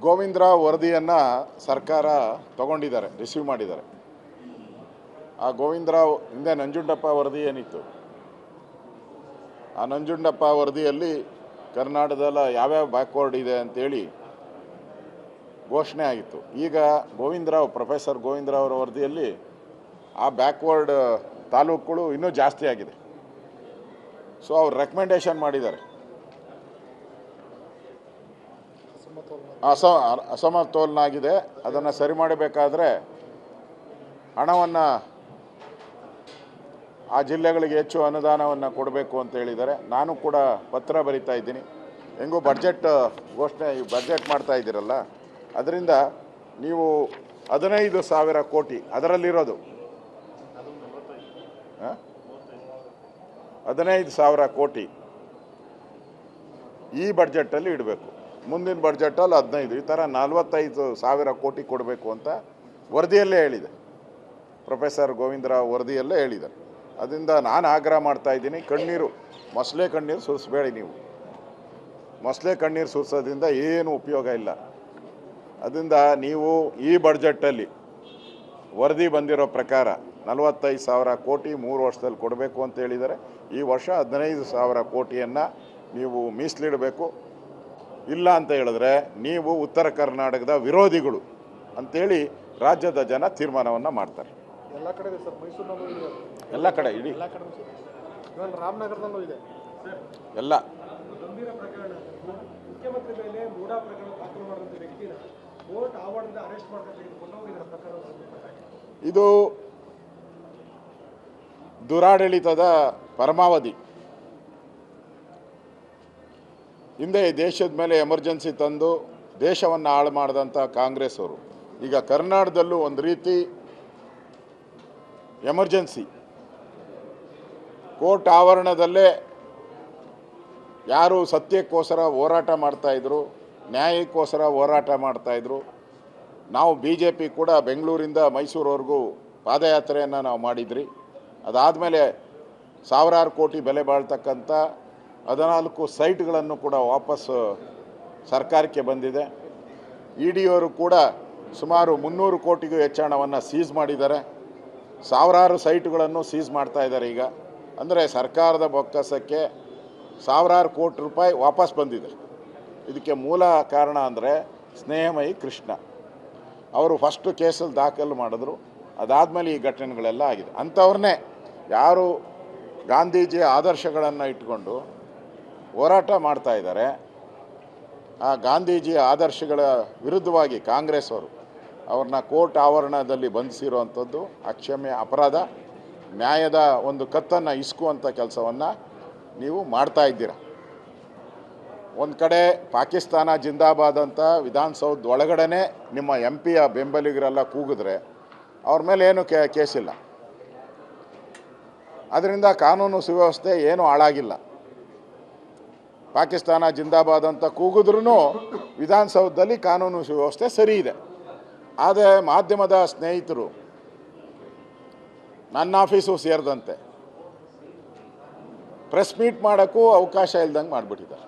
ಗೋವಿಂದರಾವ್ ವರದಿಯನ್ನು ಸರ್ಕಾರ ತಗೊಂಡಿದ್ದಾರೆ, ರಿಸೀವ್ ಮಾಡಿದ್ದಾರೆ. ಆ ಗೋವಿಂದರಾವ್ ಹಿಂದೆ ನಂಜುಂಡಪ್ಪ ವರದಿ ಏನಿತ್ತು, ಆ ನಂಜುಂಡಪ್ಪ ವರದಿಯಲ್ಲಿ ಕರ್ನಾಟಕದಲ್ಲಿ ಯಾವ್ಯಾವ ಬ್ಯಾಕ್ವರ್ಡ್ ಇದೆ ಅಂತೇಳಿ ಘೋಷಣೆ ಆಗಿತ್ತು. ಈಗ ಪ್ರೊಫೆಸರ್ ಗೋವಿಂದರಾವ್ ಅವರ ವರದಿಯಲ್ಲಿ ಆ ಬ್ಯಾಕ್ವರ್ಡ್ ತಾಲೂಕುಗಳು ಇನ್ನೂ ಜಾಸ್ತಿ ಆಗಿದೆ. ಸೊ ಅವ್ರು ರೆಕಮೆಂಡೇಶನ್ ಮಾಡಿದ್ದಾರೆ. ಅಸಮತೋಲನ ಆಗಿದೆ, ಅದನ್ನು ಸರಿ ಮಾಡಬೇಕಾದ್ರೆ ಹಣವನ್ನು ಆ ಜಿಲ್ಲೆಗಳಿಗೆ ಹೆಚ್ಚು ಅನುದಾನವನ್ನು ಕೊಡಬೇಕು ಅಂತ ಹೇಳಿದ್ದಾರೆ. ನಾನು ಕೂಡ ಪತ್ರ ಬರಿತಾ ಇದ್ದೀನಿ. ಹೆಂಗೂ ಬಡ್ಜೆಟ್ ಬಡ್ಜೆಟ್ ಮಾಡ್ತಾ ಇದ್ದೀರಲ್ಲ, ಅದರಿಂದ ನೀವು 15,000 ಕೋಟಿ ಅದರಲ್ಲಿರೋದು 15,000 ಕೋಟಿ ಈ ಬಡ್ಜೆಟಲ್ಲಿ ಇಡಬೇಕು. ಮುಂದಿನ ಬಡ್ಜೆಟಲ್ಲಿ 15, ಈ ಥರ 45,000 ಕೋಟಿ ಕೊಡಬೇಕು ಅಂತ ವರದಿಯಲ್ಲೇ ಹೇಳಿದೆ. ಪ್ರೊಫೆಸರ್ ಗೋವಿಂದರಾವ್ ವರದಿಯಲ್ಲೇ ಹೇಳಿದ್ದಾರೆ. ಅದರಿಂದ ನಾನು ಆಗ್ರಹ ಮಾಡ್ತಾ ಇದ್ದೀನಿ, ಮೊಸಳೆ ಕಣ್ಣೀರು ಸುರಿಸಬೇಡಿ. ನೀವು ಮೊಸಳೆ ಕಣ್ಣೀರು ಸುರಿಸೋದ್ರಿಂದ ಏನು ಉಪಯೋಗ ಇಲ್ಲ. ಅದರಿಂದ ನೀವು ಈ ಬಡ್ಜೆಟಲ್ಲಿ ವರದಿ ಬಂದಿರೋ ಪ್ರಕಾರ 45,000 ಕೋಟಿ 3 ವರ್ಷದಲ್ಲಿ ಕೊಡಬೇಕು ಅಂತ ಹೇಳಿದ್ದಾರೆ. ಈ ವರ್ಷ 15,000 ಕೋಟಿಯನ್ನು ನೀವು ಮೀಸಲಿಡಬೇಕು. ಇಲ್ಲ ಅಂತ ಹೇಳಿದ್ರೆ ನೀವು ಉತ್ತರ ಕರ್ನಾಟಕದ ವಿರೋಧಿಗಳು ಅಂತೇಳಿ ರಾಜ್ಯದ ಜನ ತೀರ್ಮಾನವನ್ನು ಮಾಡ್ತಾರೆ. ಎಲ್ಲ ಕಡೆ ಇದೆ ಸರ್, ಮೈಸೂರಿನಲ್ಲೂ ಇದೆ, ಎಲ್ಲ ಕಡೆ ಇಡೀ ರಾಮನಗರದಲ್ಲೂ ಇದೆ ಎಲ್ಲ. ಗಂಭೀರ ಪ್ರಕರಣ, ಮುಖ್ಯಮಂತ್ರಿ ಮೇಲೆ ಮೂಡಾ ಪ್ರಕರಣ ದಾಖಲು ಮಾಡಿದಂಥ ವ್ಯಕ್ತಿನ ಕೋರ್ಟ್ ಆವರಣದಿಂದ ಅರೆಸ್ಟ್ ಮಾಡ್ಕೊಂಡು ತೆಗೆದುಕೊಂಡು ಹೋಗಿದ್ದಾರೆ ಪ್ರಕರಣ. ಇದು ದುರಾಡಳಿತದ ಪರಮಾವಧಿ. ಹಿಂದೆ ದೇಶದ ಮೇಲೆ ಎಮರ್ಜೆನ್ಸಿ ತಂದು ದೇಶವನ್ನು ಹಾಳು ಮಾಡಿದಂಥ ಕಾಂಗ್ರೆಸ್ ಅವರು ಈಗ ಕರ್ನಾಟಕದಲ್ಲೂ ಒಂದು ರೀತಿ ಎಮರ್ಜೆನ್ಸಿ. ಕೋರ್ಟ್ ಆವರಣದಲ್ಲೇ ಯಾರು ಸತ್ಯಕ್ಕೋಸ್ಕರ ಹೋರಾಟ ಮಾಡ್ತಾಯಿದ್ರು, ನ್ಯಾಯಕ್ಕೋಸ್ಕರ ಹೋರಾಟ ಮಾಡ್ತಾಯಿದ್ರು. ನಾವು BJP ಕೂಡ ಬೆಂಗಳೂರಿಂದ ಮೈಸೂರವರೆಗೂ ಪಾದಯಾತ್ರೆಯನ್ನು ನಾವು ಮಾಡಿದ್ರಿ. ಅದಾದಮೇಲೆ ಸಾವಿರಾರು ಕೋಟಿ ಬೆಲೆ ಬಾಳ್ತಕ್ಕಂಥ 14 ಸೈಟ್ಗಳನ್ನು ಕೂಡ ವಾಪಸ್ ಸರ್ಕಾರಕ್ಕೆ ಬಂದಿದೆ. ED ಅವರು ಕೂಡ ಸುಮಾರು 300 ಕೋಟಿಗೂ ಹೆಚ್ಚು ಹಣವನ್ನು ಸೀಸ್ ಮಾಡಿದ್ದಾರೆ. ಸಾವಿರಾರು ಸೈಟ್ಗಳನ್ನು ಸೀಸ್ ಮಾಡ್ತಾ ಇದ್ದಾರೆ. ಈಗ ಅಂದರೆ ಸರ್ಕಾರದ ಬೊಕ್ಕಸಕ್ಕೆ ಸಾವಿರಾರು ಕೋಟಿ ರೂಪಾಯಿ ವಾಪಸ್ ಬಂದಿದೆ. ಇದಕ್ಕೆ ಮೂಲ ಕಾರಣ ಅಂದರೆ ಸ್ನೇಹಮಯಿ ಕೃಷ್ಣ ಅವರು ಫಸ್ಟು ಕೇಸಲ್ಲಿ ದಾಖಲು ಮಾಡಿದ್ರು. ಅದಾದಮೇಲೆ ಈ ಘಟನೆಗಳೆಲ್ಲ ಆಗಿದೆ. ಅಂಥವ್ರನ್ನೇ ಯಾರು ಗಾಂಧೀಜಿ ಆದರ್ಶಗಳನ್ನು ಇಟ್ಕೊಂಡು ಹೋರಾಟ ಮಾಡ್ತಾ ಇದ್ದಾರೆ, ಆ ಗಾಂಧೀಜಿಯ ಆದರ್ಶಗಳ ವಿರುದ್ಧವಾಗಿ ಕಾಂಗ್ರೆಸ್ ಅವರು ಅವ್ರನ್ನ ಕೋರ್ಟ್ ಆವರಣದಲ್ಲಿ ಬಂಧಿಸಿರುವಂಥದ್ದು ಅಕ್ಷಮ್ಯ ಅಪರಾಧ. ನ್ಯಾಯದ ಒಂದು ಕತ್ತನ್ನು ಇಸ್ಕುವಂಥ ಕೆಲಸವನ್ನು ನೀವು ಮಾಡ್ತಾ ಇದ್ದೀರ. ಒಂದು ಕಡೆ ಪಾಕಿಸ್ತಾನ ಜಿಂದಾಬಾದ್ ಅಂತ ವಿಧಾನಸೌಧ ಒಳಗಡೆ ನಿಮ್ಮ MP ಬೆಂಬಲಿಗರೆಲ್ಲ ಕೂಗಿದ್ರೆ ಅವ್ರ ಮೇಲೆ ಏನು ಕೇಸಿಲ್ಲ. ಅದರಿಂದ ಕಾನೂನು ಸುವ್ಯವಸ್ಥೆ ಏನೂ ಹಾಳಾಗಿಲ್ಲ. ಪಾಕಿಸ್ತಾನ ಜಿಂದಾಬಾದ್ ಅಂತ ಕೂಗಿದ್ರೂ ವಿಧಾನಸೌಧದಲ್ಲಿ ಕಾನೂನು ಸುವ್ಯವಸ್ಥೆ ಸರಿ ಇದೆ. ಆದರೆ ಮಾಧ್ಯಮದ ಸ್ನೇಹಿತರು ನನ್ನ ಆಫೀಸು ಸೇರಿದಂತೆ ಪ್ರೆಸ್ ಮೀಟ್ ಮಾಡೋಕ್ಕೂ ಅವಕಾಶ ಇಲ್ದಂಗೆ ಮಾಡಿಬಿಟ್ಟಿದ್ದಾರೆ.